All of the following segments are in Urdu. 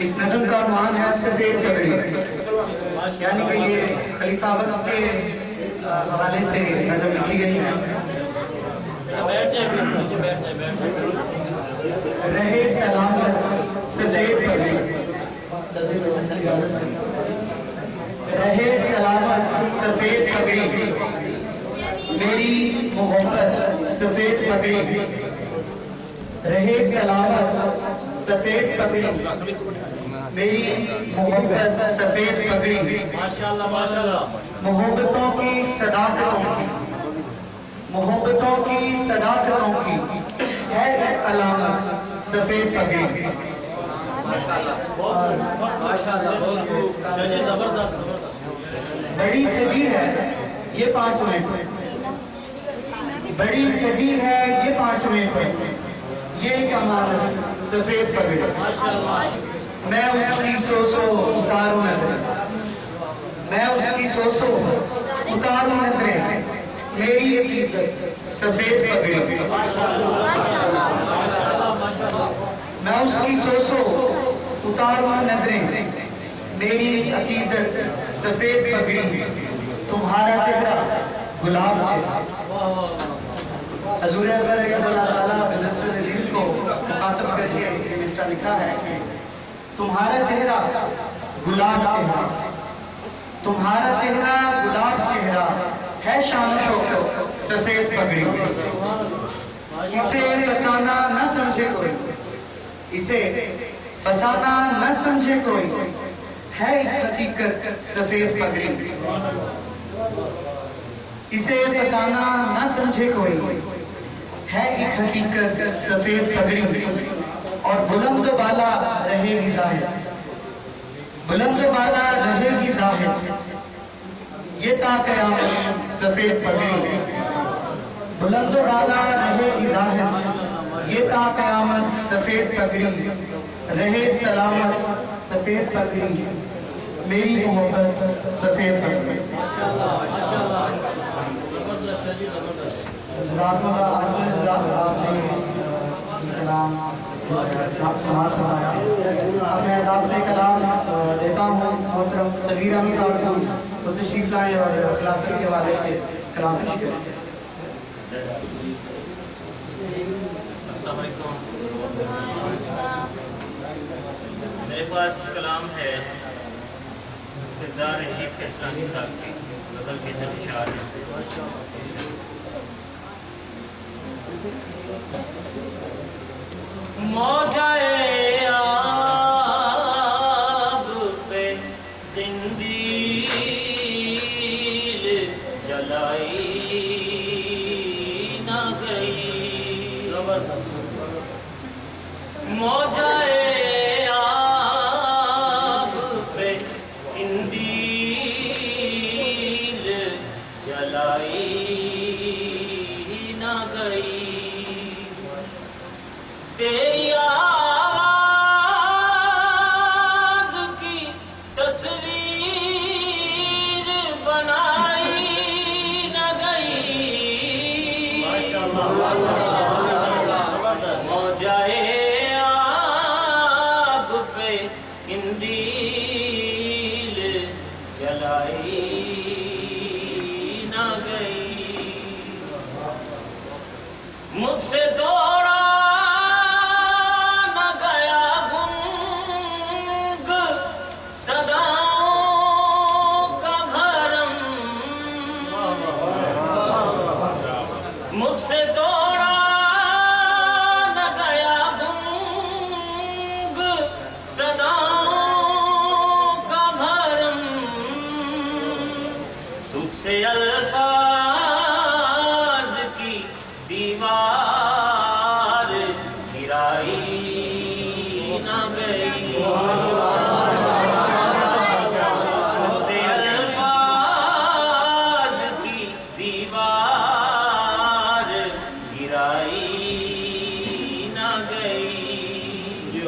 اس نظم کا عنوان ہے سفید پگڑی، یعنی کہ یہ خلیفہ وقت کے حوالے سے نظم لکھی گئی ہے۔ رہے سلامت سفید پگڑی، رہے سلامت سفید پگڑی، میری محبت سفید پگڑی، رہے سلامت سفید پگڑی، میری محبت سفید پگڑی، محبتوں کی صداقتوں کی، محبتوں کی صداقتوں کی ہے ایک علامت سفید پگڑی۔ بڑی سجی ہے یہ 5ویں پہ، بڑی سجی ہے یہ 5ویں پہ، یہ کمال سفید پگڑی، میں اس کی سوسو اتاروں نظریں، میں اس کی سوسو اتاروں نظریں، میری عقیدت سفید پگڑی، میں اس کی سوسو اتاروں نظریں، میری عقیدت سفید پگڑی، تمہارا چہرہ گلاب چہرہ۔ حضور اکبر رضی اللہ تعالیٰ بنصر العزیز کو مخاطب کر کے یہ مصرع لکھا ہے کہ تمہارا چہرہ گلاب چہرہ، تمہارا چہرہ گلاب چہرہ، ہے شان و شوکت سفید پگڑی، اسے فسانہ نہ سمجھے کوئی، اسے فسانہ نہ سمجھے کوئی، ہے ایک حقیقت سفید پگڑی، اسے فسانہ نہ سمجھے کوئی، ہے ایک حقیقت سفید پگڑی، اور بلند و بالا رہے گی ظاہر، بلند و بالا رہے گی ظاہر، یہ تا قیامت سفید پگڑی، بلند و بالا رہے گی ظاہر، یہ تا قیامت سفید پگڑی، رہے سلامت سفید پگڑی، میری محبت سفید پگڑی۔ جزاک اللہ حسن حضرات، آپ نے کلام سماعت بتایا۔ اب میں دعوت کلام دیتا ہوں محترم صغیر احمد صاحب کو، وہ تشریف لائیں اور خلافت کے حوالے سے کلام پیش کریں۔ السلام علیکم۔ میرے پاس کلام ہے سردار رشید احسانی صاحب کی غزل کے چند اشعار ہیں۔ موجائے آب پہ قندیل جلائی نہ گئی، موجائے آب پہ قندیل جلائی نہ گئی، تیری آواز کی تصویر بنائی نہ گئی، موجائے آب پہ قندیل جلائی نہ گئی، مجھ سے دوڑا مجھ سے دوڑا نہ گیا گنگ صداؤں کا بھرم، تجھ سے الفاظ کی دیوار گرائی نہ گئی، تجھ سے الفاظ کی دیوار گرائی نہ گئی،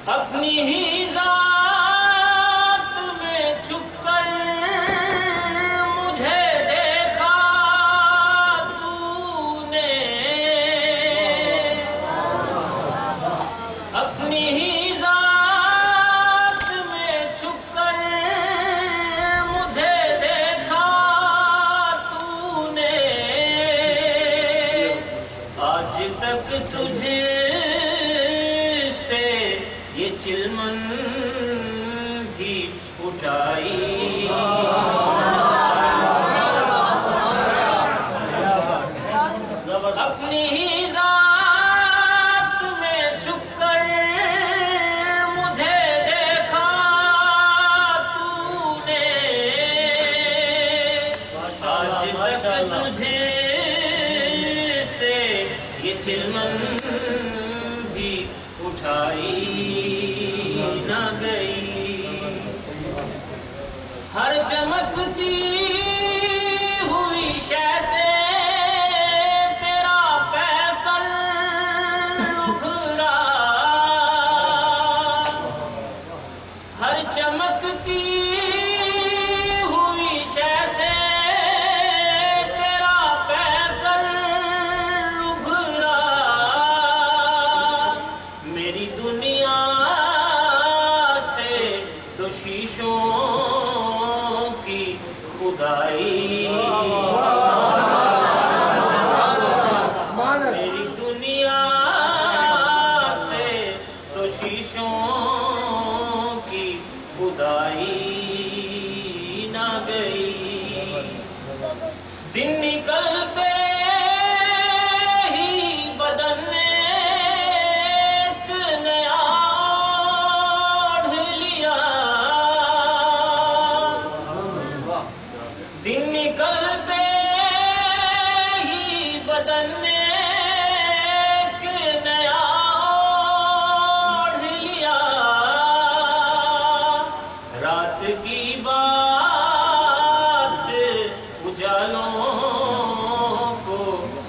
اپنی ہی ذات میں چھپ کر مجھے دیکھا تو نے، اپنی ہی ذات آج تک تجھے سے یہ چلمن بھی اٹھائی اپنی ہی ذات میں چھپ کر مجھے دیکھا تو نے آج تک تجھے سے یہ چلمن بھی اٹھائی نہ گئی ہر چمکتی ہوئی شے سے تیرا پیکر ابھرا ہر چمکتی ہوئی شے سے تیرا پیکر ابھرا میری دنیا سے تو شیشوں کی خدائی میری دنیا سے تو شیشوں کی خدائی نہ گئی دن نکلتے ہی بدن نے ایک نیا اوڑھ لیا دن نکلتے ہی بدن نے ایک نیا اوڑھ لیا رات کی بات اجالوں کو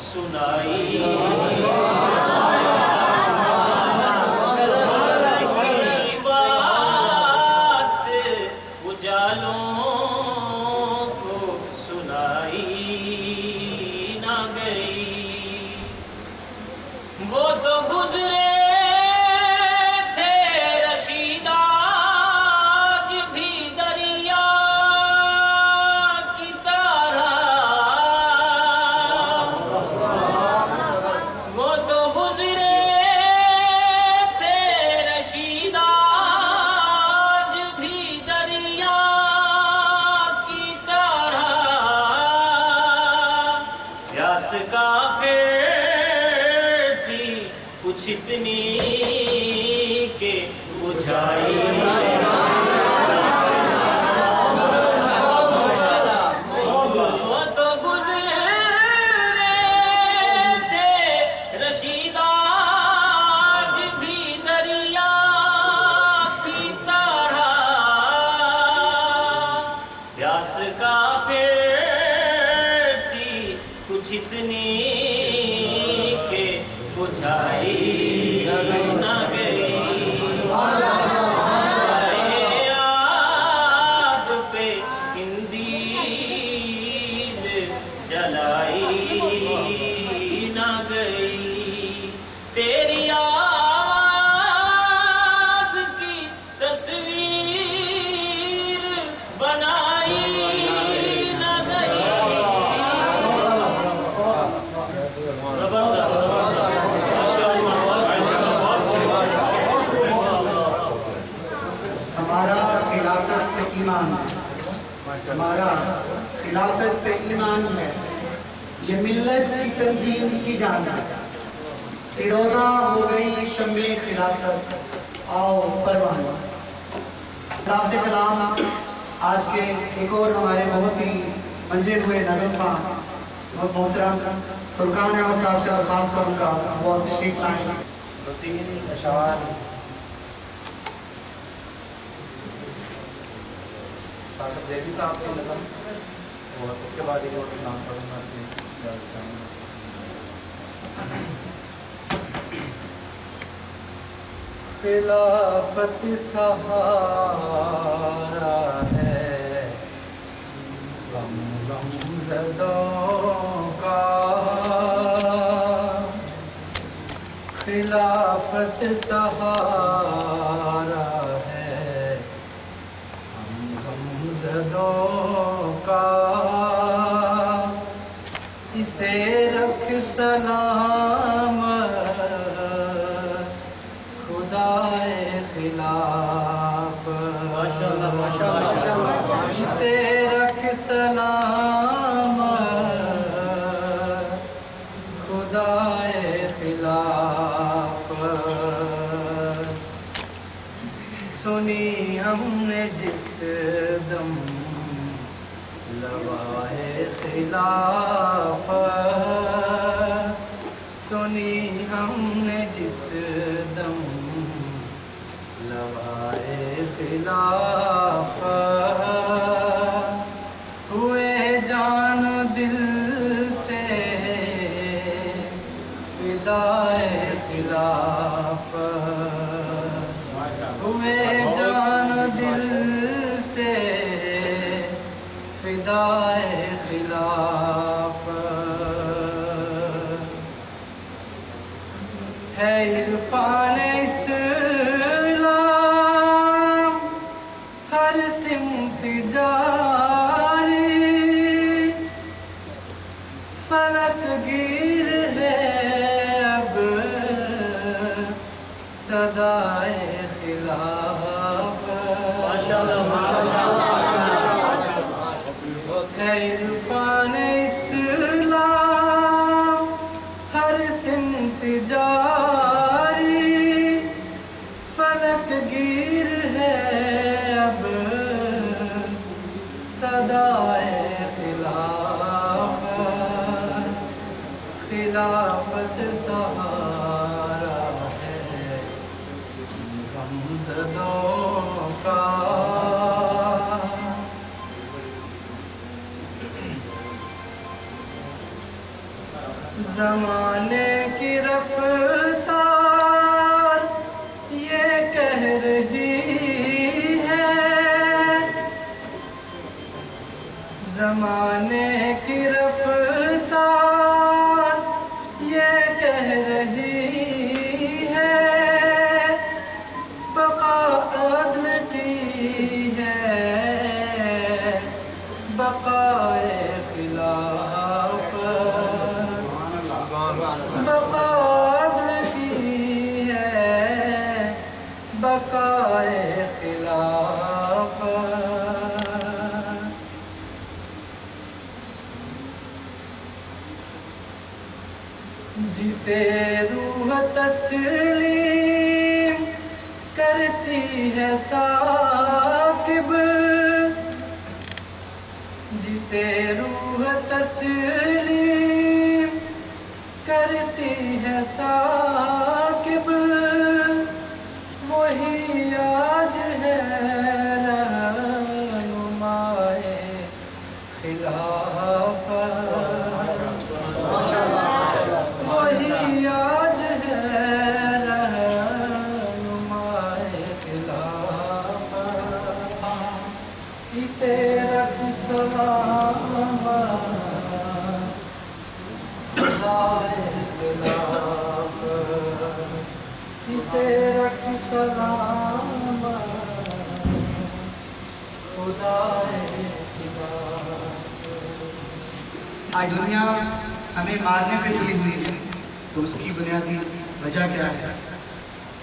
سنائی رات کی بات اجالوں کو سنائی نہ گئی وہ تو گزرے تھے رشید آج بھی دریا کی طرح وہ تو گزرے تھے رشید آج بھی دریا کی طرح پیاس کا پھر تھی کچھ اتنی کہ بجھائی وہ تو گزرے تھے رشید آج بھی دریا کی طرح پیاس کا پھر تھی کچھ اتنی کہ بجھائی نہ گئی آگ پہ قندیل جلائی نہ گئی تیری آواز کی تصویر بنائی نہ گئی ہمارا خلافت پہ ایمان ہمارا خلافت پہ ایمان ہے یہ ملت کی تنظیم کی جان ہے فیروزہ ہو گئی شمع خلافت آؤ پروان دعوت کلام آج کے ایک اور ہمارے بہت ہی منجے ہوئے نظم کا بہت محترم فرقان احمد صاحب سے درخواست کروں گا وہ تشریف لائیں دو تین اشعار ساقب زیدی صاحب کے نظم اور اس کے بعد ایک اور نام پڑھوں گا کہ جانا چاہوں گا خلافت سہارا ہے غم غم زدوں کا خلافت سہارا ہے غم غم زدوں کا اسے رکھ سلام دم لوائے خلافت سنی ہم نے جس دم لوائے خلافت ہوئے جان و دل سے فدائے خلافت ہوئے جان و دل سے فدائے خلافت ہے عرفان اسلام ہر سمت جاری فلک گیر ہے اب صدائے عرفان اسلام ہر سمت جاری فلک گیر ہے اب صدائے خلافت خلافت سہارا ہے غمزدوں کا زمانے کی رفتار یہ کہہ رہی ہے زمانے کی رفتار یہ کہہ رہی ہے بقا عدل کی ہے بقائے خلافت بقا عدل کی ہے بقائے خلافت جسے روح تسلیم کرتی ہے ثاقب جسے روح تسلیم کرتی ہے ثاقب وہی آج ہے رہنمائے خلافت وہی آج ہے رہنمائے خلافت اسے رکھ سلامت اسے رکھ سلامت خدائے آج دنیا ہمیں مارنے پہ تلی ہوئی ہے تو اس کی بنیادی وجہ کیا ہے؟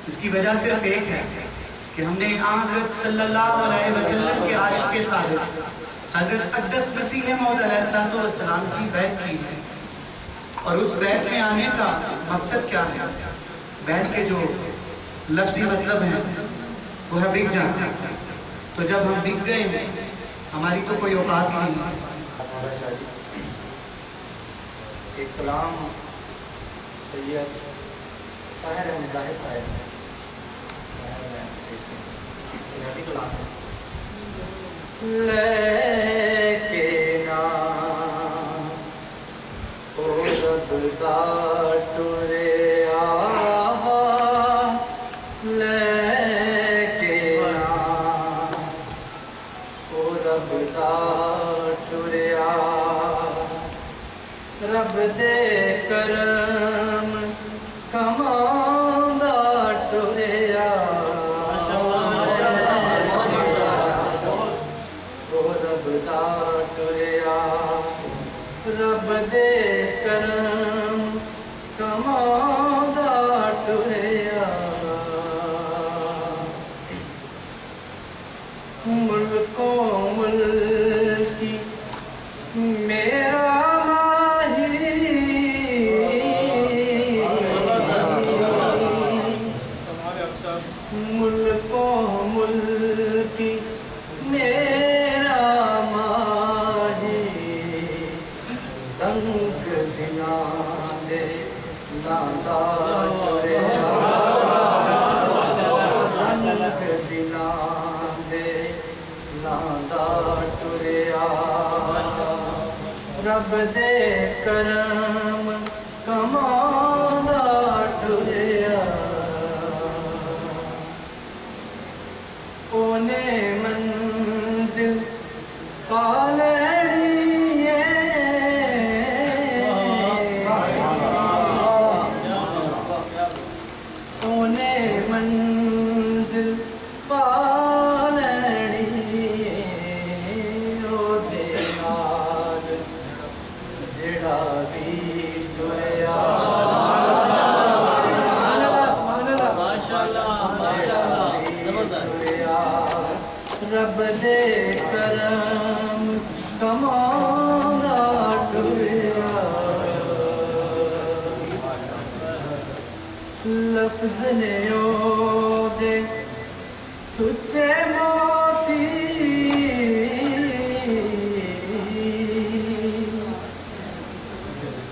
اس کی وجہ صرف ایک ہے کہ ہم نے حضرت صلی اللہ علیہ وسلم کے عاشق صادق حضرت اقدس مسیح موعود علیہ السلام کی بیعت کی ہے۔ اور اس بیعت میں آنے کا مقصد کیا ہے؟ بیعت کے جو لفظی مطلب ہیں وہ ہے بک جانا۔ تو جب ہم بک گئے ہیں ہماری تو کوئی اوقات ہی نہیں ہے۔ ایک کلام سید طاہر احمد زاہد صاحب کلام ہے لیکن او رب دا ٹرے آہا لیکن او رب دا ٹرے آہا رب دے کرم کمان دا ٹرے آہا او رب دا ٹرے آہا رب دے کرم کمان دا ٹرے آہا ملکوں ملکی میرا اونے منزل پالنی او دے نال جڑا بھی ٹریا رب دے کرم کماندا ٹریا لفظ نے او دے سچے موتی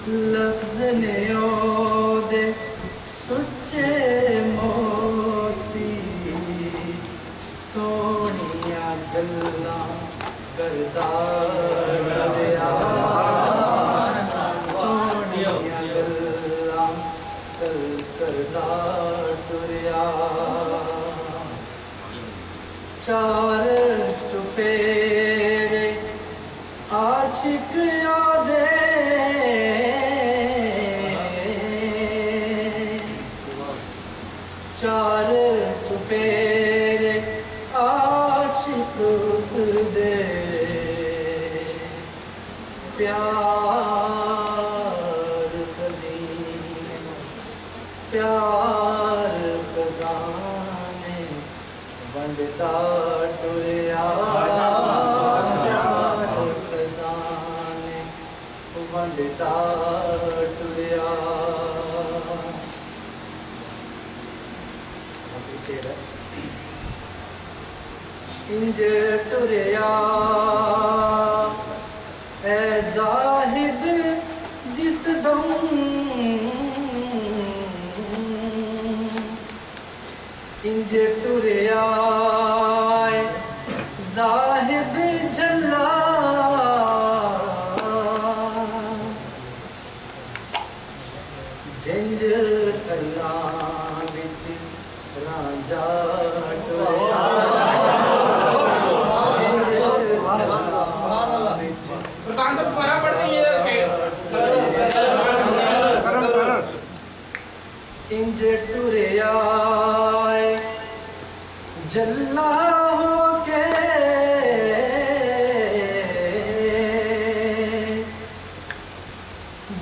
لفظ نے او دے سچے موتی سونیا گلاں کردا ٹریا سونیا گلاں کردا ٹریا چار چفیرے عاشق آدے چار چفیرے عاشق دے پیار قدیم پیار خزانے بندتا ٹریا پیار خزانے بندتا ٹریا انج ٹریا اے زاہد جس دم انج ٹریا اے زاہد جلا جنج کلاں وچ راجا ٹریا انج ٹریا جلا ہو کے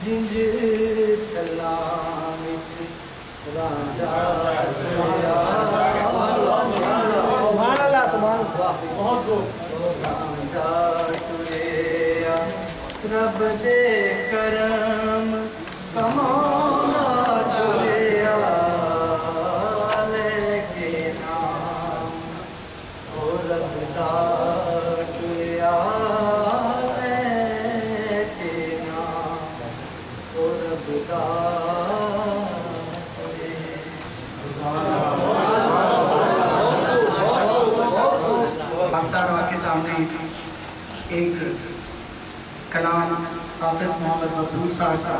جنج کلاں وچ راجا ٹریا راجا ٹریا رب دے کرم کماندا ٹریا لے کے نام او رب دا ٹریا لے کے نام او رب دا آپ کے سامنے ایک کلام حافظ محمد مقبول صاحب کا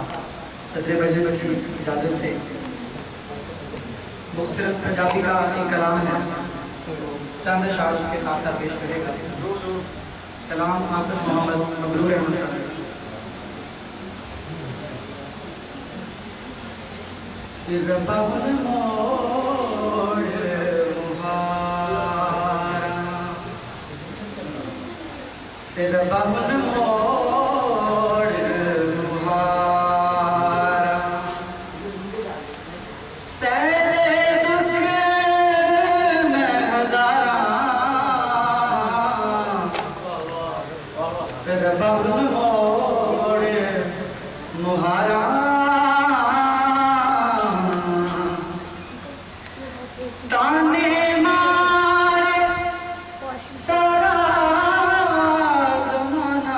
صدر مجلس کی اجازت سے مختصر پنجابی کا ایک کلام ہے چند اشعار اس کے خاصہ پیش کرے گا کلام حافظ محمد مقبول احمد صاحب ربابن موڑ مہارا تیرا بابن موڑ مہارا سیل دکھ میں ہزاراں تیرا بابن موڑ مہارا زمانہ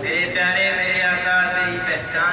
میرے پیارے میرے آقا تیری پہچان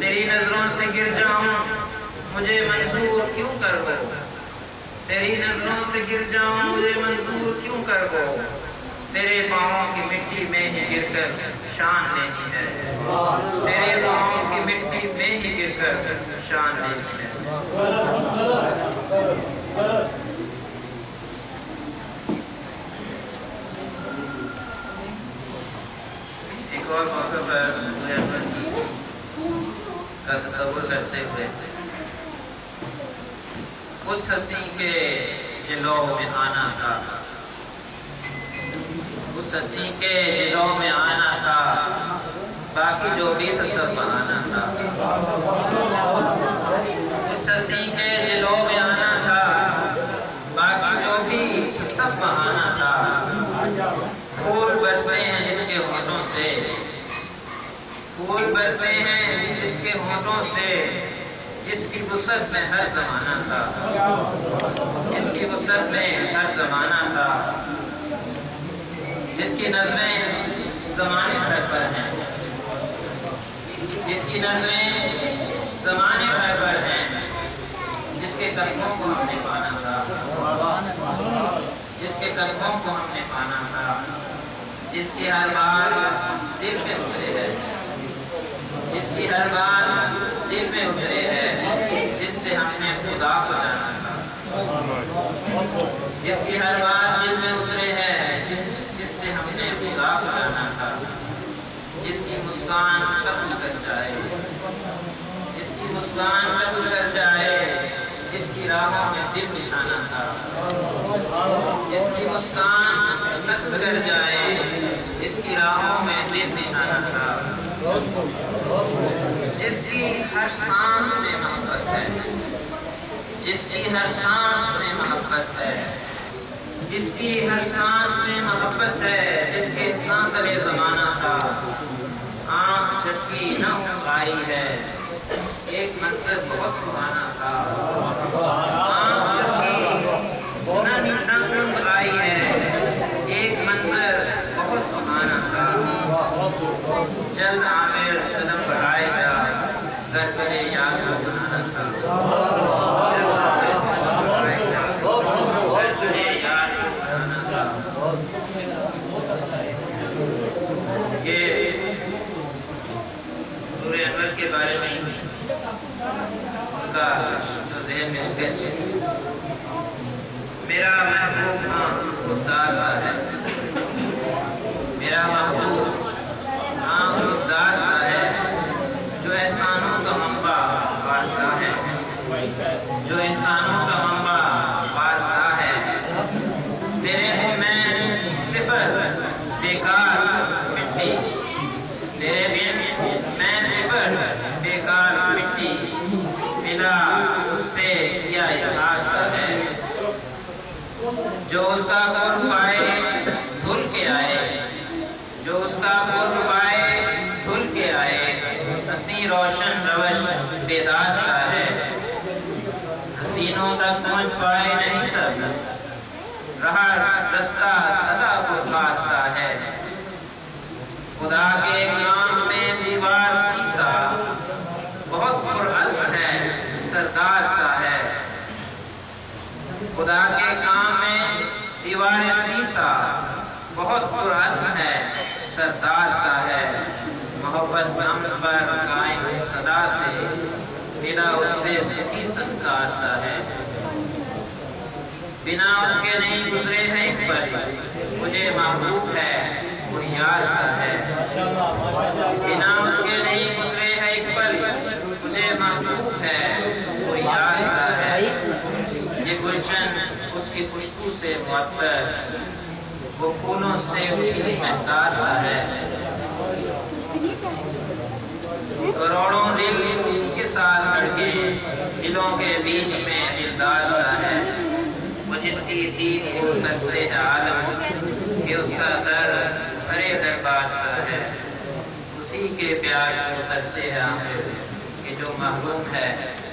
تیری نظروں سے گر جاؤں مجھے منظور کیوں کر ہو، تیری نظروں سے گر جاؤں مجھے منظور کیوں کر ہو، تیرے پاؤں کی مٹی میں ہی گر کر شان لینی ہے، تیرے پاؤں کی مٹی میں ہی گر کر شان لینی ہے۔ ایک اور موقع پر حضور اکبر کی کا تصور کرتے ہوئے اس حسین کے جلو میں آنا تھا، اس حسین کے جلو میں آنا تھا، باقی جو بھی تھا سب بہانا تھا، اس حسین کے جلو میں آنا تھا، باقی جو بھی تھا سب بہانا تھا، پھول برسے ہیں جس کے ہونٹوں سے، پھول برسے ہیں جس کے ہونٹوں سے، جس کی وسعت میں ہر زمانہ تھا، جس کی وسعت میں ہر زمانہ تھا، جس کی نظریں زمانے بھر پر ہیں، جس کی نظریں زمانے بھر پر ہیں، جس کے قدموں کو ہم نے پانا تھا، جس کے قدموں کو ہم نے پانا تھا، جس کی ہر بات دل میں اترے ہے، جس کی ہر بات دل میں اترے ہے، جس سے ہم نے خدا کو جانا تھا، جس کی ہر بات دل میں اترے ہے، جس سے ہم نے خدا کو جانا تھا، جس کی مسکان قتل کر جائے، جس کی مسکان قتل کر جائے، جس کی راہوں میں دل نشانہ تھا، جس کی مسکان قتل کر جائے، جس کی راہوں میں دل نشانہ تھا، جس کی ہر سانس میں محبت ہے، جس کی ہر سانس میں محبت ہے، جس کی ہر سانس میں محبت ہے، جس کے احسان کا یہ زمانہ تھا، آنکھ چکی نہ آئی ہے، ایک منظر بہت سہانا تھا، آنکھ چکی نہ آئی ہے، ایک منظر بہت سہانا تھا، جلد عامر قدم بڑھائے جا، گھر پہ یاد کو بنانا تھا، جلد عامر قدم بڑھائے جا، گھر پہ یاد کو بنانا تھا۔ یہ حضور انور کے بارے میں ان کا ذہن میں اسکیچ ہے۔ میرا محبوب ہاں خوددار سا ہے، میرا محبوب ہاں خوددار سا ہے، جو احسانوں کا منبع بادشاہ ہے، جو احسانوں کا منبع بادشاہ ہے، تیرے ہوں میں صفر بیکار مٹی، تیرے بن میں صفر بیکار مٹی، بلا اس سے کیا اظہار سا ہے، جو اس کا قرب پائے دھل کے آئے، جو اس کا قرب پائے دھل کے آئے، حسین روشن روش بیدار سا ہے، حسینوں تک پہنچ پائے نہیں سب، رہا رستہ صدا پرخار سا ہے، خدا کے کام میں دیوار سیسا بہت پرعزم ہے، سردار سا ہے، خدا کے کام میں دیوار سیسا بہت پرعزم ہے، سردار سا ہے، محبت امن پر قائم صدا سے، بنا اس سے سخی سنسار سا ہے، بنا اس کے نہیں گزرے ہیں ایک پل، مجھے محبوب ہے وہ یار سا ہے، بنا اس کے نہیں گزرے ہیں ایک پل، مجھے محبوب ہے وہ یار سا ہے، یہ گلشن اس کی خوشبو سے معطر، وہ پھولوں سے بھی محتاج سا ہے، کروڑوں دل اسی کے ساتھ لڑکے، دلوں کے بیچ میں دلدار سا ہے، وہ جس کی دید کو ترسے عالم کہ اس کا در بھرے دربار سا ہے، اسی کے پیار کو ترسے عامر کہ جو محروم ہے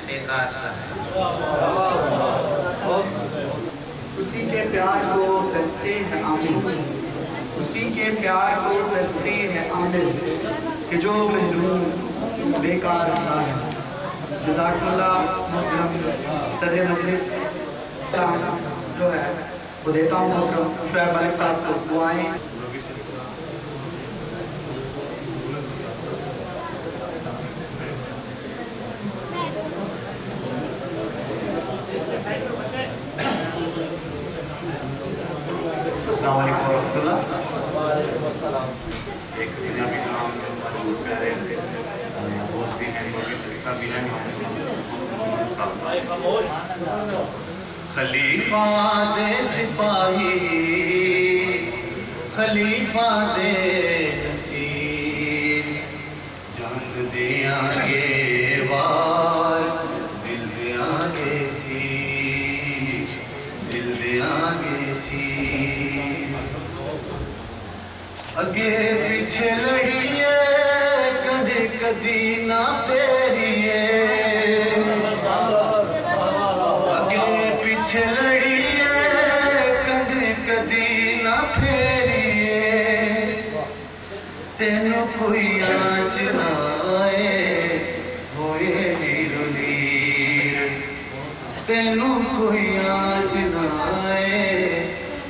بیکار سا ہے۔ اسی کے پیار کو ترسے ہے عامل، اسی کے پیار کو ترسے ہے عامل کہ جو محروم بیکار رہا ہے۔ جزاک اللہ محترم صدر مجلس جو ہے وہ دیتا ہوں محترم شعیب ملک صاحب کو دعائیں۔ السلام علیکم ورحمۃ اللہ۔ ایک پنجابی نام بہت پیارے دوست بھی ہیں، بڑی سلسلہ بھی ہیں۔ خلیفہ دے سپاہی، خلیفہ دے نصیر، جان دیاں گے وار، دل دیاں گے تھی، دل دیاں گے تھی۔ اگے پیچھے لڑیے کدے کدی نہ پیریے، اگے پیچھے لڑیے کدے کدی نہ پھیریے، تینوں کوئی آنچ نہ آئے ہوئے نیرو نیر، تینوں کوئی آنچ نہ آئے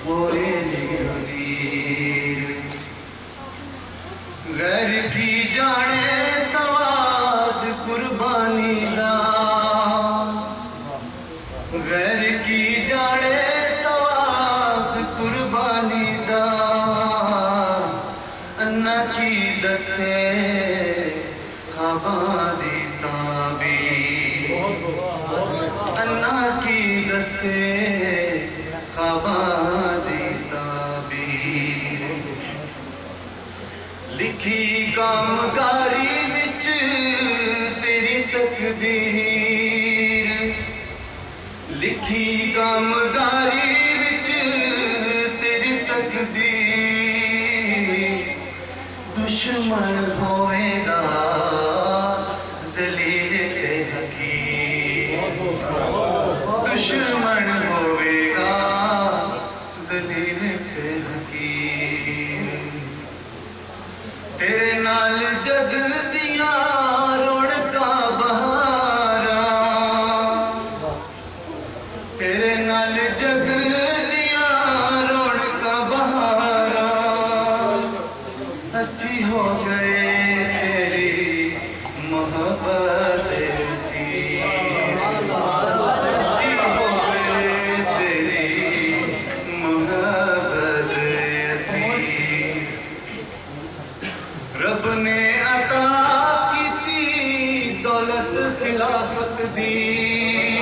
ہوئے نیرو نیر۔ غیر کی جانے سواد قربانی دا، غیر کی جانے سواد قربانی دا، انا کی دسے خواباں دی تعبیر، انا کی دسے خواباں دی تعبیر۔ لکھی کامگاری وچ تیری تقدیر، لکھی کامگاری وچ تیری تقدیر، دشمن ہوئے گا ذلیل تے حقیر، دشمن ہوئے گا ذلیل تے حقیر۔ تیرے نال جگ دیاں رونقاں بہاراں، تیرے نال جگ دیاں رونقاں بہاراں، اسی ہو گئے تیری محبت اسیر، اسی ہو گئے تیری محبت اسیر۔ رب نے عطا کیتی دولت خلافت دی،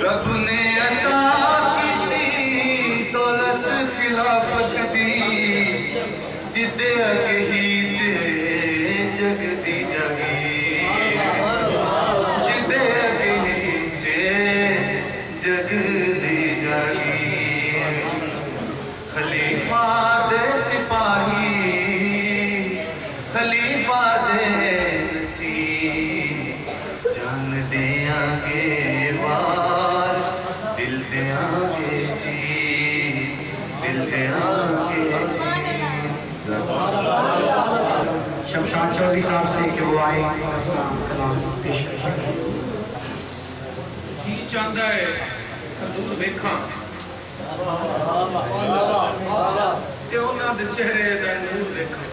رب نے عطا کیتی دولت خلافت دی، جدے اگے ہی جگ دی جاگیر، جدے اگے ہی جگ دی جاگیر۔ خلیفہ دے سپاہی، خلیفہ دے نصیر، جان دیاں گے وار، دل دیاں گے جیت، دل دیاں گے جیت۔ شمشاد چودھری صاحب سے کہ وہ آئے کلام پیش کریں۔ جی چاہتا ہے حضور ویکھاں تے انہاں دے چہرے دا نور ویکھاں،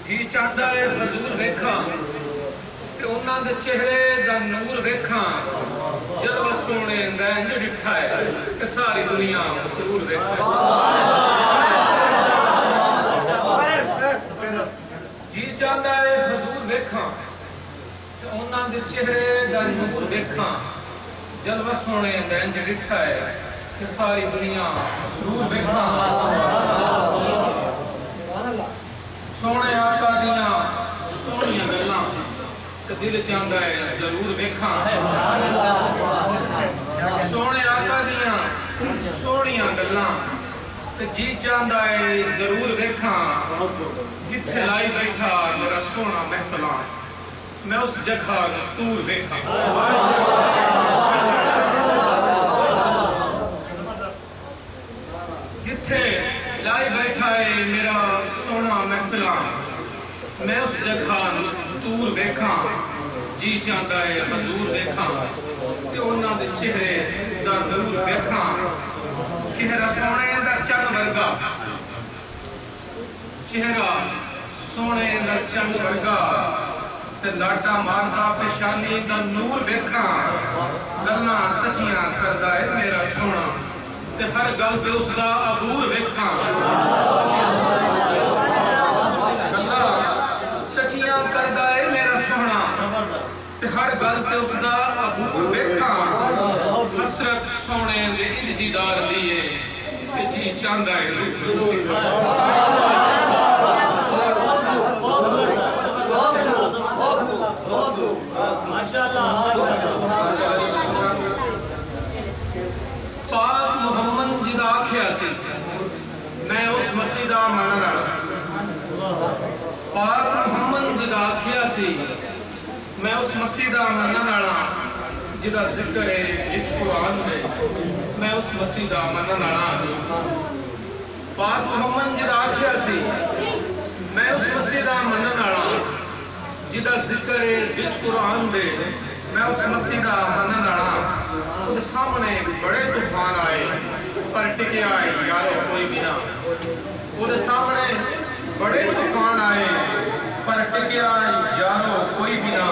جی چاہتا ہے حضور ویکھاں تے انہاں دے چہرے دا نور ویکھاں، جلوہ سونے دا انج ڈٹھا ہے کہ ساری دنیا مسرور ویکھاں۔ جی چاہتا ہے حضور ویکھاں تے انہاں دے چہرے دا نور ویکھاں، جلوہ سونے دا انج ڈٹھا ہے کہ ساری دنیا مسرور ویکھاں۔ سونے آقا دیاں سونیاں گلاں تے دل چاہتا ہے ضرور ویکھاں، سونے آقا دیاں سونیاں گلاں تے جی چاہتا ہے ضرور ویکھاں، جتھے لائی بیٹھا میرا سونا محفلاں۔ میں اس جگہ دور ویکھاں جتھے لائی بیٹھا ہے میرا سونا محفلاں میں اس جگہ دور ویکھاں جی چاہتا ہے حضور ویکھاں تے انہاں دے چہرے دا نور ویکھاں چہرہ سونے دا چن ورگا چہرہ سونے دا چن ورگا تے لاٹا ماردا پیشانی دا نور ویکھاں گلاں سچیاں کردا ہے میرا سونا تے ہر گل تے اس دا عبور ویکھاں گلاں سچیاں کردا ہے میرا سونا تے ہر گل تے اس دا عبور ویکھاں حسرت سونے دے انج دیدار لیے تے جی چاہندا ہے پاک محمد جدا آکھیا سی میں اس مسجد دا منن والا پاک محمد جدا آکھیا سی میں اس مسجد دا منن والا جدا ذکر ہے وچ قرآن ہے میں اس مسجد دا منن والا پاک محمد جدا آکھیا سی میں اس مسجد دا منن والا جدا ذکر ہے وچ قرآن دے میں اس مسجد دا منن والا وہ سامنے بڑے طوفان آئے پر ٹکیا آئے یارو کوئی بھی نہ وہ سامنے بڑے طوفان آئے پر ٹکیا آئے یارو کوئی بھی نہ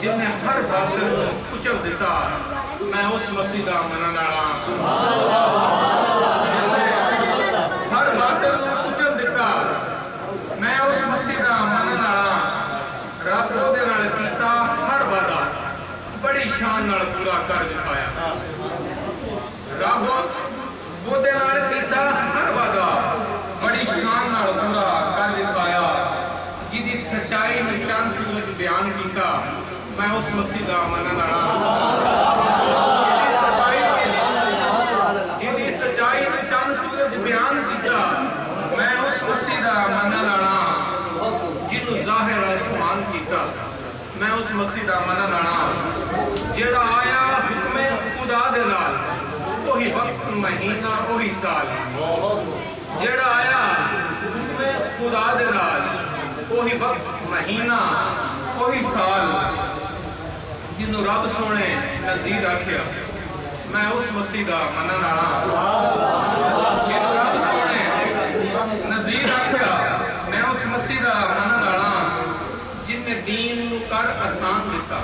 جن نے ہر باطل کچل دیتا میں اس مسجد دا منن والا ہر باطل کچل دیتا میں اس مسجد دا منن والا رب دے نال کیتا ہر وعدہ بڑی شان نال پورا کر دکھایا رب دے نال کیتا ہر وعدہ بڑی شان نال پورا کر دکھایا جدی سچائی میں چند سورج بیان کیتا میں اس مسجد دا منن والا جدی سچائی میں چند سورج بیان کیتا میں اس مسجد دا منن والا جنوں ظاہر آسمان کیتا میں اس مسجد دا منن والا جیڑا آیا حکم خدا دے نال وہی وقت مہینہ وہی سال جیڑا آیا حکم خدا دے نال وہی وقت مہینہ وہی سال جنوں رب سونے نظیر آکھیا میں اس مسجد دا منن والا جنوں رب سونے نظیر آکھیا میں اس مسجد دا منن والا جن نے دین نو کر آسان دیتا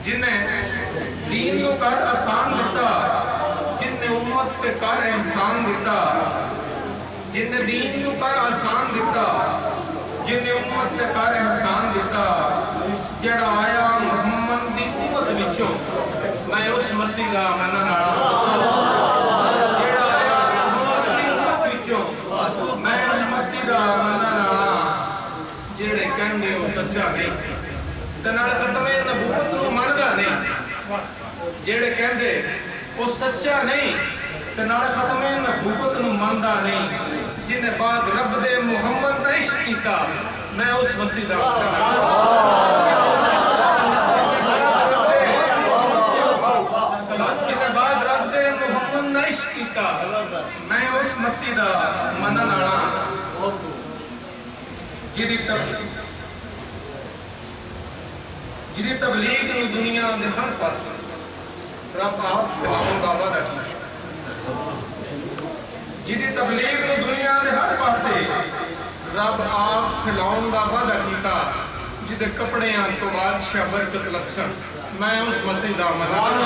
جن نے دین نو کر آسان دیتا جن نے امت تے کر احسان دیتا جن نے دین نو کر آسان دیتا جن نے امت تے کر احسان دیتا جڑا آیا محمد دی امت وچوں میں اس مسجد دا منن والا جڑا آیا محمد دی امت وچوں میں اس مسجد دا منن والا جڑے کہندے او سچا نہیں تے نال ختم نبوت نو مندا نہیں جڑے کہندے او سچا نہیں تے نال ختم نبوت نو مندا نہیں جن نے بعد رب دے محمد دا عشق کیتا میں اس مسجد دا جن نے بعد رب دے محمد دا عشق کیتا میں اس مسجد دا منن والا جدی تبلیغ نو دنیا دے ہر پاس رب آپ پھیلاؤن دا وعدہ کیتا جدی تبلیغ نو دنیا دے ہر پاسے رب آپ پھیلاؤن دا وعدہ کیتا جدے کپڑیاں تو بادشاہ برکت لبسن میں اس مسجد دا منن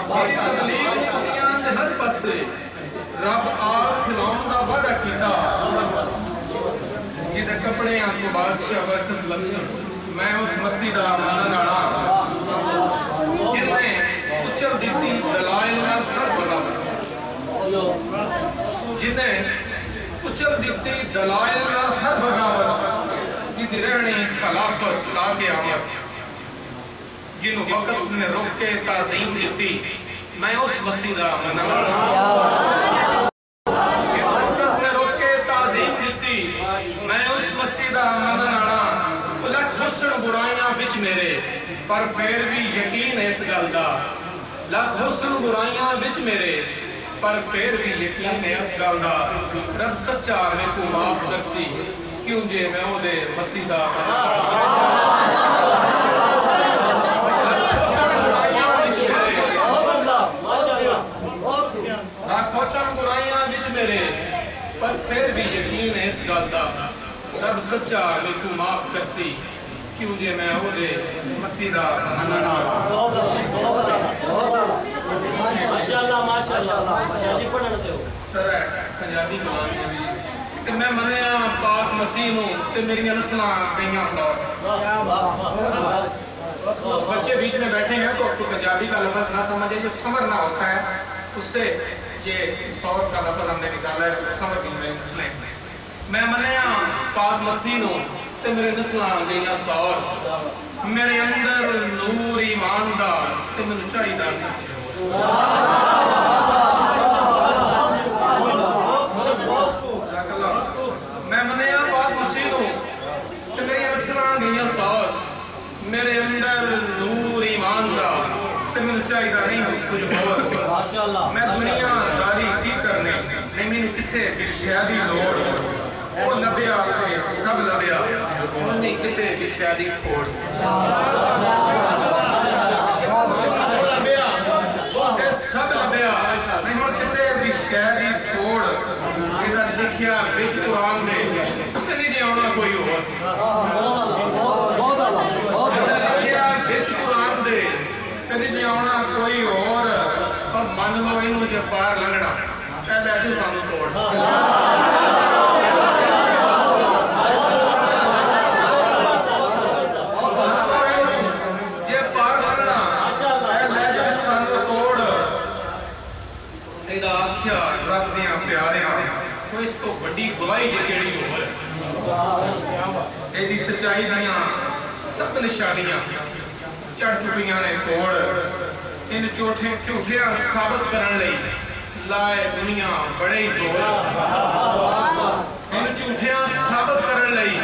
جدی تبلیغ نو دنیا دے ہر پاسے رب آپ پھیلاؤن دا وعدہ کیتا جدے کپڑیاں تو بادشاہ برکت لبسن میں اس مسجد دا منن والا جن نے کچل دیتی دلائل نال ہر بغاوت جن نے کچل دیتی دلائل نال ہر بغاوت جدی رہنی خلافت تا قیامت جنوں وقت نے روک کے تعظیم دیتی میں اس مسجد دا منن والا جنوں وقت نے روک کے تعظیم دیتی پر پھر بھی یقین اس گل دا لکھ حسن برائیاں وچ میرے پر پھر بھی یقین اس گل دا رب سچا میں کو معاف کرسی کیوں جے میں او دے مسیح دا حسن برائیاں وچ میرے پر پھر بھی یقین اس گل دا رب سچا میں کو معاف کرسی کیوں جے میں او دے مسیح دا مننا سر پنجابی کلام دے وی تے میں منیا پاک مسیح نو تے میری نسلاں گئیاں سو بچے بیچ میں بیٹھے ہیں تو پنجابی کا لفظ نہ سمجھے جو سمجھنا ہوتا ہے اس سے یہ سور کا لفظ ہم نے نکالا ہے سمجھ بھی میرے نسلیں میں منیا پاک مسیح نو تے میرے نسلاں گئیاں سور میرے اندر نور ایمان دا تے مینوں چاہیدا میں منیا پاک مسیح نو تے میری نسلاں گئیاں سور میرے اندر نور ایمان دا تے مینوں چاہیدا نہیں کچھ ہور میں دنیا داری کی کرنے نہیں مینوں کسے بھی شے دی لوڑ او لبیا تے سب لبیا نہیں کسے بھی شے دی تھوڑ لبیا تے سب لبیا نہیں ہن کسے بھی شے دی تھوڑ ادا لکھیا وچ قرآن دے تے نہیں جاونا کوئی ہور لکھیا وچ قرآن دے تے نہیں جاونا کوئی اور اور من لو اینوں جے پار لنگنا تے لے جو سانوں توڑ جے پار لنگنا تے لے جو سانوں توڑ ادا آکھیا رب دیاں پیاریاں کوئی اس تو بڑی گواہی جے کیڑی ہو ایدی سچائی دیاں سب نشانیاں چڑھ چکیاں نے توڑ ان جھوٹیاں ثابت کرن لئی لائے دنیا بڑے ہی زور ان جھوٹیاں ثابت کرن لئی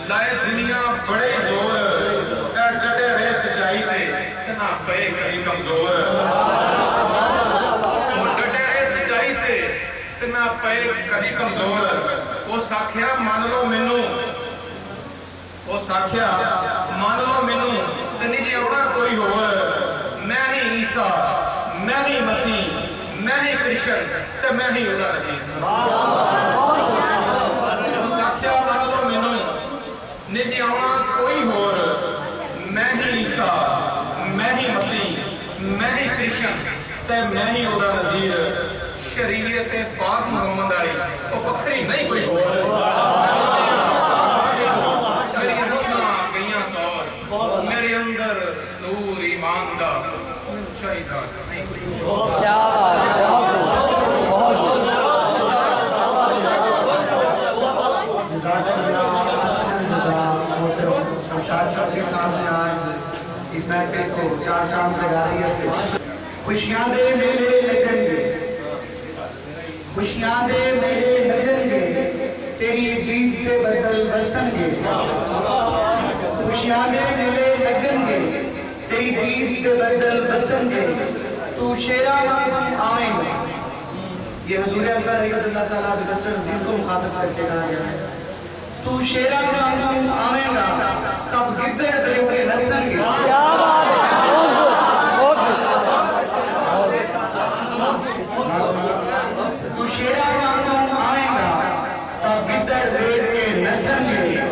لائے دنیا بڑے ہی زور اے ڈٹے رہے سچائی تے نہ پئے کہیں کمزور ڈٹے رہے سچائی تے نہ پئے کہیں کمزور وہ ساکھیا مان لو مینوں وہ ساکھیا مان لو مینوں تے نہیں جی آونا کوئی ہور میں ہی عیسیٰ میں ہی مسیح میں ہی کرشن تے میں ہی ادا نذیر وہ ساکھیا مان لو مینوں نہیں جی آونا کوئی ہور میں ہی عیسیٰ میں ہی مسیح میں ہی کرشن تے میں ہی ادا نذیر شریعت پاک محمد علی وہ بکری نہیں کوئی ہور میرے اندر نور ایمان دا چاہیدا نہیں کوئی شمشاد چودھری صاحب نے آج اس محفل کو چار چاند لگا دیا خوشیاں دے میلے لگن گے خوشیاں دے میلے لگن گے تیری دید پہ بدل بسن گے خوشیاں دے میلے لگن گے تیری دید پہ بدل بسن گے تو شیرہ وقت آئیں گے یہ حضور اکبر رحمت اللہ تعالیٰ بنصر عزیز کو مخاطب کر کے کہا گیا ہے تو شیرہ وقت آئیں گا سب گدر دے کے نسن گے تو شیرہ وقت آئیں گا سب گدر دے کے نسن گے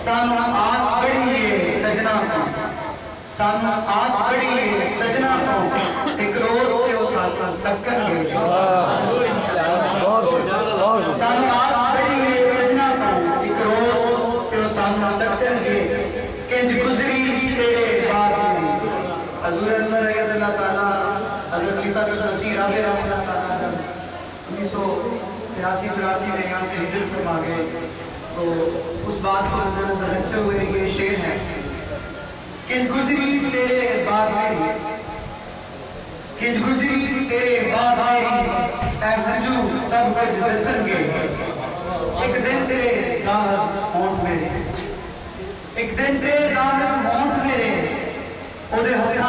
سانو آس بڑی ہے سجنا کو سانو آس بڑی ہے سجنا کو ایک روز کے وہ ساتھ تکن گے سانو آس بڑی ہے سجنا کو ایک روز کے وہ ساتھ تکن گے کنج گزری تیرے بعد میں حضور انور رحمت اللہ تعالیٰ حضرت خلیفہ مسیح رابع رحمت اللہ تعالیٰ 1983-84 میں یہاں سے ہجرت فرما گئے تو اس بات کو نظر رکھتے ہوئے یہ شعر ہے کہ گزری تیرے بعد میری کہ گزری تیرے بعد میری اے ہنجو سب کچھ دسن گے ایک دن تیرے ظاہر ہونٹ میرے ایک دن تیرے ظاہر ہونٹ میرے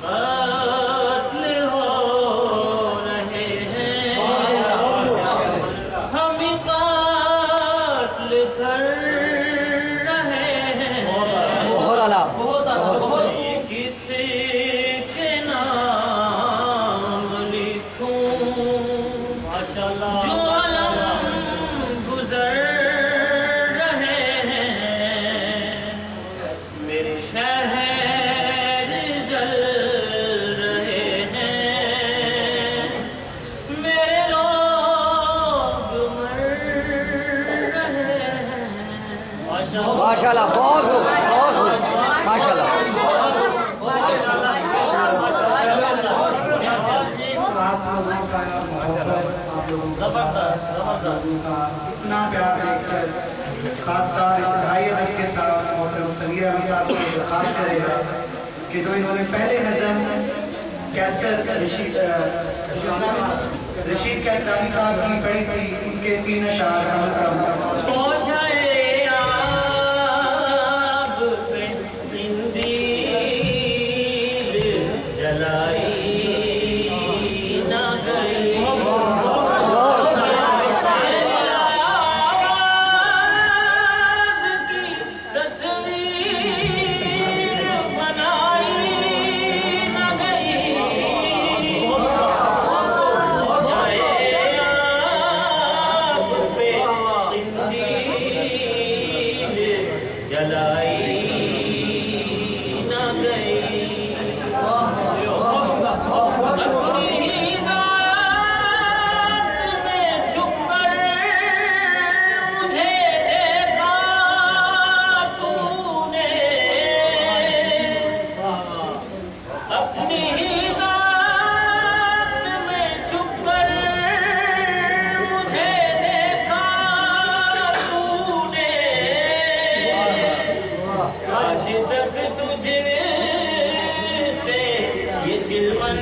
قتل ہو رہے ہیں ہم قتل کر رہے ہیں کسی کے نام لکھوں جو علم گزر رہے ہیں میرے شہر جل رہے ہیں میرے لوگ مر رہے ہیں ماشاءاللہ بہت خوب ماشاءاللہ آپ لوگوں کا محبت آپ لوگوں کا اتنا پیار دیکھ کر خاصار انتہائی ادب کے ساتھ محترم سمیع علی صاحب سے درخواست کرے گا کہ جو انہوں نے پہلے نظم کیسر رشید کیسرانی صاحب کی پڑھی تھی ان کے 3 اشعار ہم سب ہو جائے آب پہ قندیل جلائی نہ گئی میری آواز کی تصویر بنائی نہ گئی ہو جائے آب پہ قندیل جلائی نہ گئی اپنی ذات میں چھپ کر مجھے دیکھا تو نے اپنی ذات میں چھپ کر مجھے دیکھا تو نے آج تک تجھ سے یہ چلمن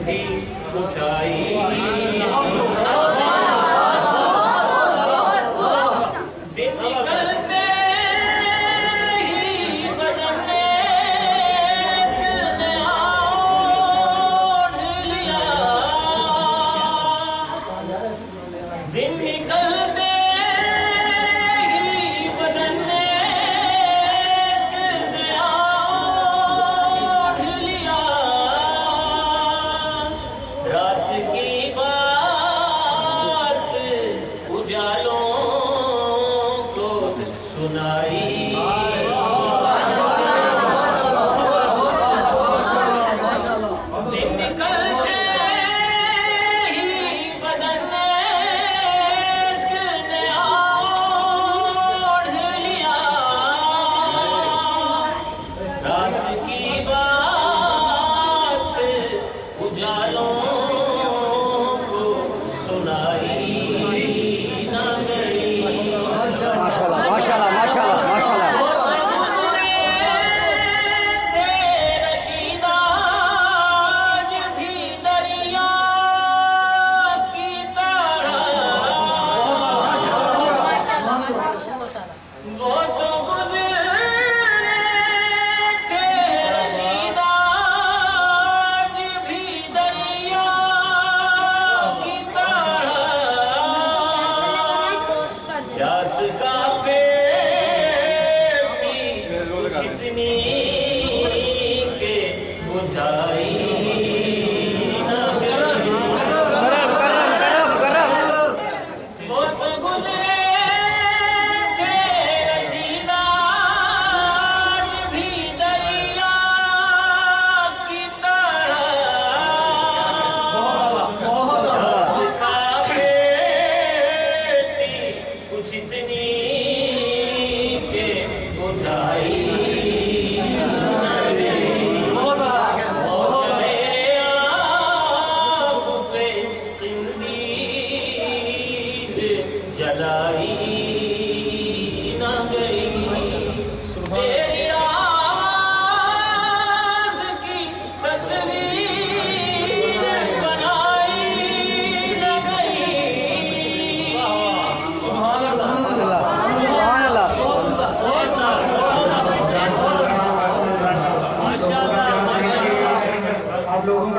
بھی اٹھائی دن نکلتے ہی بدن نے ایک نیا اوڑھ لیا دن نکلتے ہی بدن نے ایک نیا اوڑھ لیا رات کی بات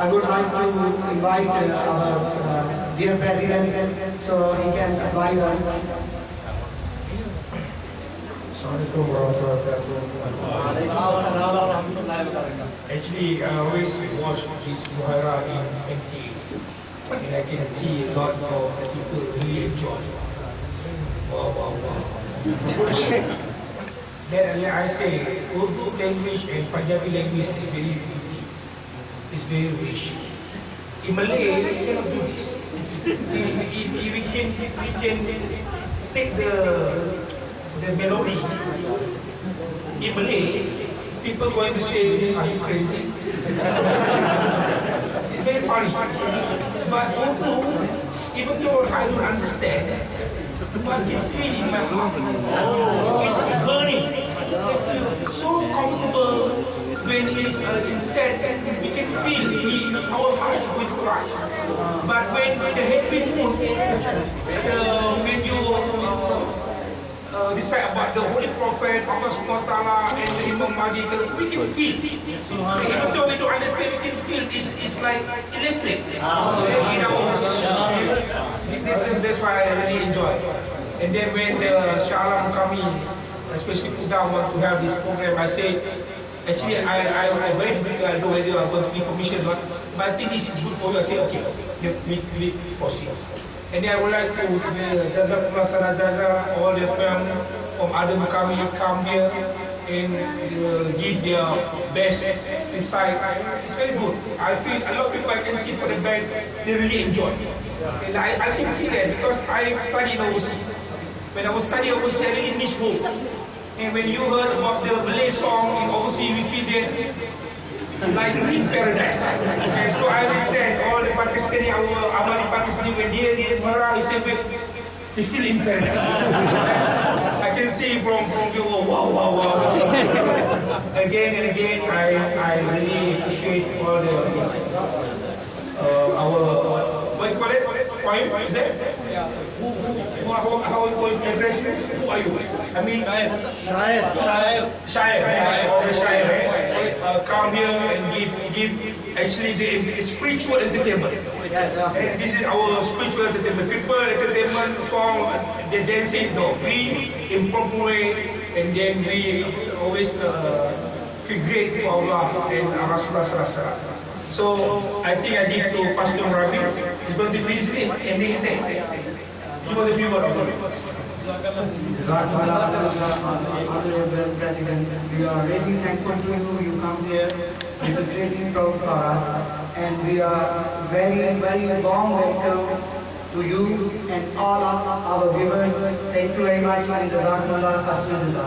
I would like to invite our dear President so he can advise us. Actually, I always watch this Muhara in MTA, and I can see a lot of people really enjoy. Wow, wow, wow. Then I say, Urdu language and Punjabi language is very beauty. It's very rich. In Malay, we cannot do this. We can take the melody. In Malay, people going to say, are you crazy? It's very funny. But Urdu, even though I don't understand, I can feel in my heart. It's burning. I feel so comfortable when it's sad. We can feel our heart is going to cry. But when the happy mood, when you decide about the Holy Prophet, Allah Subhanahu Wa Taala, and the Imam Mahdi, we can feel. Even though we don't understand, we can feel it's like electric. That's why I really enjoy. And then when the Shah Alam Kami, especially put down want to have this program, I say, actually I wait to do whether I want to be permission or not, but I think this is good for you. I say, okay, we proceed. And then I would like to Jazakumullah Sana Jaza, all the family from Adam Kami come here and give their best insight. It's very good. I feel a lot of people I can see for the band, they really enjoy. And I can feel it because I studied overseas. When I was studying overseas, I really miss home. And when you heard about the Malay song in overseas, we feel that like in paradise. And so I understand all the Pakistani, our Pakistani, when they Mara, they feel in paradise. I can see from you, wow. Again and again, I really appreciate all the our what you call it? Point is it? How is going to address you? Who are you? I mean, Shair. Come here and give actually the spiritual entertainment. This is our spiritual entertainment. People entertainment, song, the dancing, we in proper way, and then we always feel great for Allah and Rasulullah. So I think I give to Pastor Ravi. He's going to finish it and then give us a few words. Honorable President, we are really thankful to you. You come here. This is really proud for us, and we are very warm welcome to you and all of our viewers. Thank you very much. Jazakumullah khairan jazaa.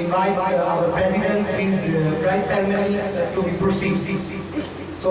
invite our president, please, prize ceremony to be proceed. So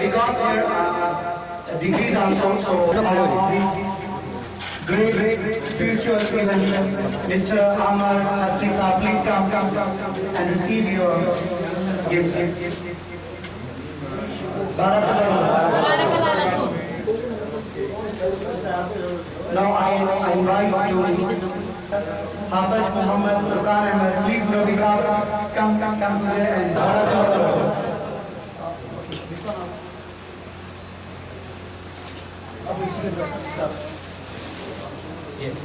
We got here degrees also, so this great spiritual event, Mr. Amar Hasni Saab, please come and receive your gifts. Barakallah. Now I invite you, Hafiz Muhammad Furqan Ahmed, please Nabi Saab, come today and Barakallah.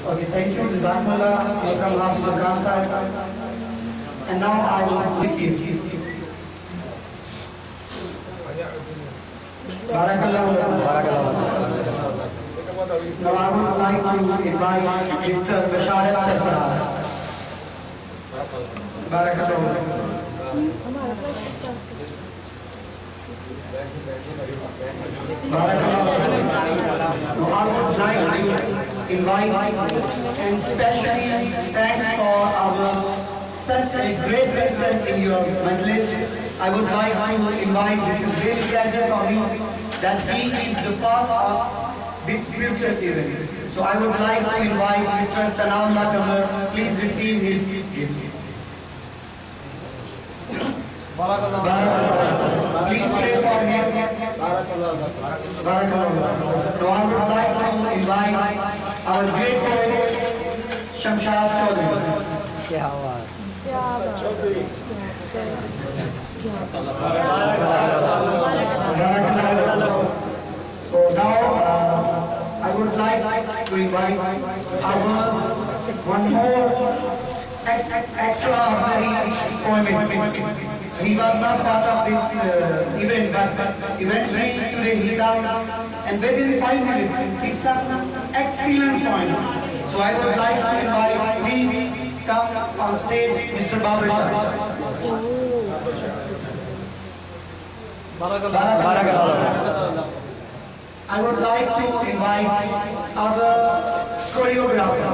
Okay, thank you, Jazakumullah, welcome Hafiz Furqan Sahib. And now I will give gifts. Barakallah. Now I would like to invite Mr. Basharat Sarfaraz. Barakallah. Now I would like to invite and especially thanks for our such a great person in your majlis. I would like to invite, this is really pleasure for me that he is the part of this spiritual event. So I would like to invite Mr. Sanaullah Kamar, please receive his gifts. Please pray for him. Barakallah. So I would like to invite our great poet, Shamshad Chaudhary. So now I would like to invite our one more extraordinary poet. He was not part of this event, but eventually today he came and within 5 minutes he sung excellent points. So I would like to invite, please come on stage, Mr. Babar Shah. I would like to invite our choreographer,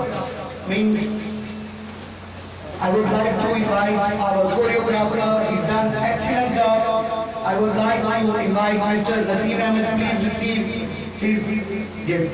I would like to invite our choreographer, he's done excellent job. I would like to invite Mr. Naseem Ahmed, please receive his gift.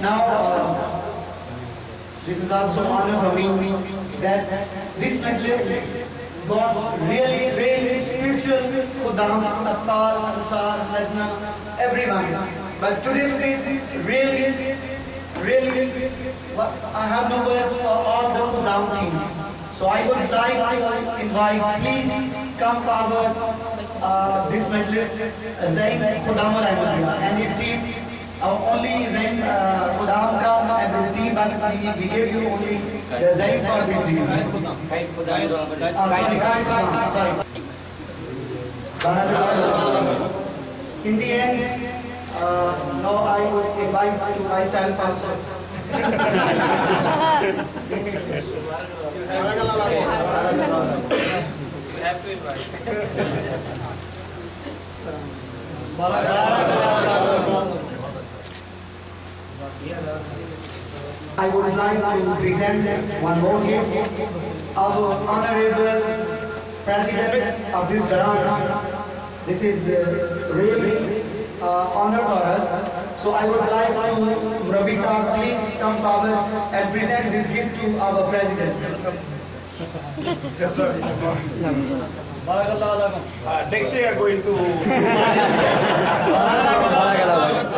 Now, this is also honor for me that this majlis got really spiritual khudams, atfal, ansar, lajna, everyone. But today's meeting really, I have no words for all the khudam team. So I would like to invite, please come forward, this majlis, Zain Khudam Rahmatullah and his team. Only Zain Khudam come and the team, but we gave you only the Zain for this deal. Sorry. In the end, now I would invite to myself also. You have to invite. I would like to present one more gift. Our honorable president of this Gharana. This is really honor for us. So I would like to, Murabi Sahab, please come forward and present this gift to our president. Yes, sir. Next year going to.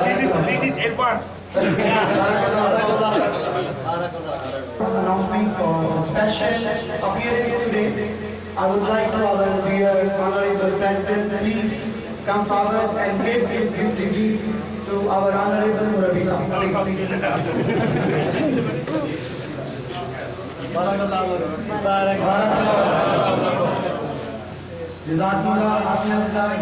This is advance. Announcement for the special appearance today. I would like to our dear honorable president, please come forward and give this degree to our honorable Murabi Sahab.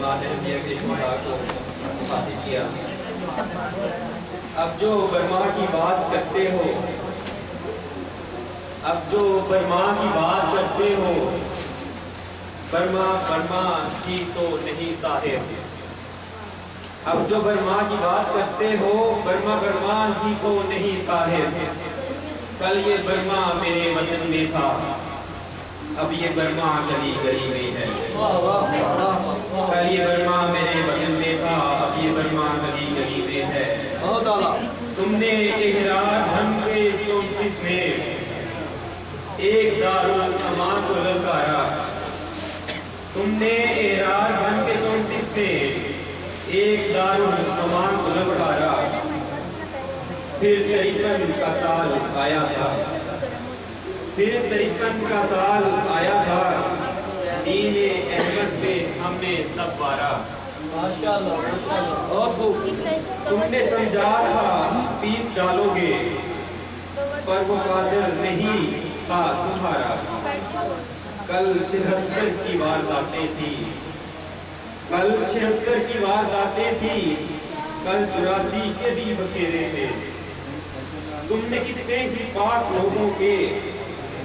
مادر انڈیا کے شہداء کو مخاطب کیا. اب جو برما کی بات کرتے ہو، اب جو برما کی بات کرتے ہو، برما برما ہی تو نہیں صاحب. اب جو برما کی بات کرتے ہو، برما برما ہی تو نہیں صاحب. کل یہ برما میرے وطن میں تھا، اب یہ برما گلی گلی میں ہے. کل یہ برما میرے وطن میں تھا، اب یہ برما گلی گلی میں ہے. تم نے احرار بن کے 34 میں ایک دارالامان کو للکارا. تم نے احرار بن کے 34 میں ایک دارالامان کو للکارا. پھر 53 کا سال آیا تھا، پھر 53 کا سال آیا تھا. دین احمد پہ ہم نے سب وارا. تم نے سمجھا تھا 20 ڈالو گے، پر وہ قادر نہیں تھا تمہارا. کل 76 کی وارداتیں تھی، کل 76 کی وارداتیں تھی، کل 84 کے بھی بکھیرے تھے. تم نے کتنے ہی پاک لوگوں کے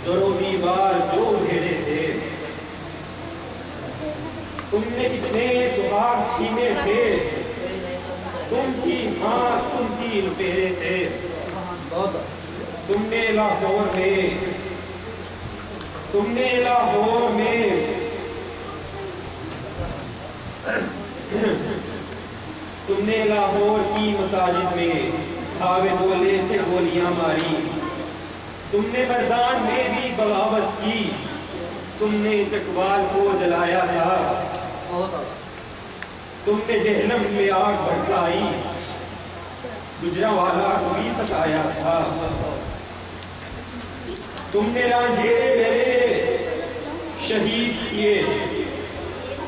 در و دیوار جو گھیرے تھے. تم نے کتنے سہاگ چھینے تھے، تم کی ماں تم کی لٹیرے تھے. تم نے لاہور میں، تم نے لاہور میں تم نے لاہور کی مساجد میں دھاوے بولے تھے گولیاں ماری. تم نے مردان میں بھی بغاوت کی، تم نے چکوال کو جلایا تھا. تم نے جہنم میں آگ بھڑکائی، گجرانوالہ کو بھی ستایا تھا. تم نے رانجھیرے میرے شہید کیے،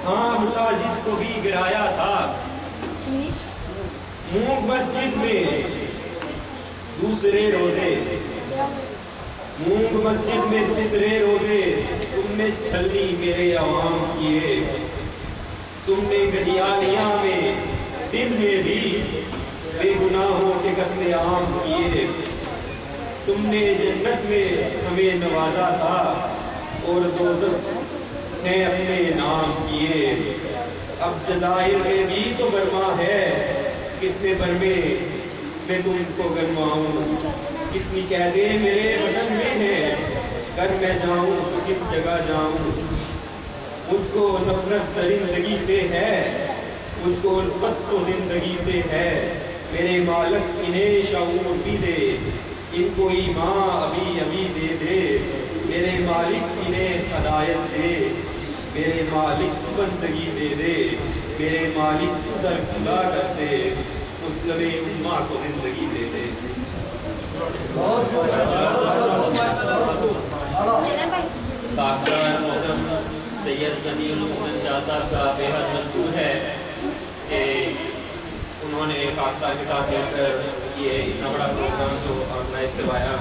ہاں مساجد کو بھی گرایا تھا. مونگ مسجد میں دوسرے روزے، مونگ مسجد میں دوسرے روزے تم نے چھلی میرے عوام کیے. تم نے گڈیالیاں میں سندھ میں بھی بے گناہوں کے قتل عام کیے. تم نے جنت میں ہمیں نوازا تھا اور دوزخ نے اپنے نام کیے. اب جزائر میں بھی تو برما ہے، کتنے برمے میں تم کو گرماؤں. کتنی قیدیں میرے وطن میں ہیں، کر میں جاؤں تو کس جگہ جاؤں. مجھ کو نفرت درندگی سے ہے، مجھ کو الفت تو زندگی سے ہے. میرے مالک انہیں شعور بھی دے، ان کو ایمان ابھی ابھی دے دے. میرے مالک انہیں ہدایت دے، میرے مالک بندگی دے دے. میرے مالک در کھلا کر دے، مسلم امہ کو زندگی دے دے. پاکستان محترم سید سمیع الحسن شاہ صاحب کا بے حد مشکور ہے کہ انہوں نے پاکستان کے ساتھ مل کر یہ اتنا بڑا پروگرام جو آرگنائز کروایا.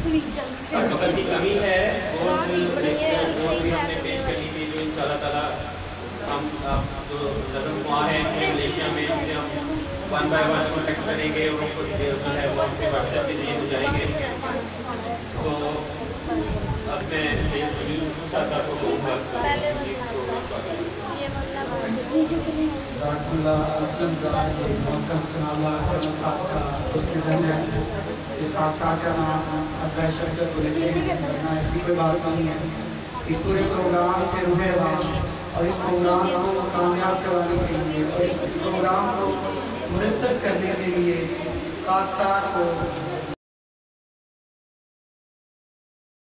وقت کی کمی ہے، اور بھی ہم نے پیش کرنی تھی جو انشاءاللہ تعالیٰ ہم جو نظم خواہ ہیں ملیشیا میں ان سے ہم 1 by 1 کانٹیکٹ کریں گے اور ان کو جو ہے وہ اپنے واٹس ایپ کے ذریعے بجائیں گے. تو اب میں سید سمیع الحسن شاہ صاحب کو کہوں گا. اس کے ذہن ہے کہ خاکسار کا نام ازرائے شرکت کو لکھے ورنہ ایسی کوئی بات نہیں ہے. اس پورے پروگرام کے روح رواج اور اس پروگرام کو کامیاب کروانے کے لیے اور اس پروگرام کو مرتب کرنے کے لیے خاکسار کو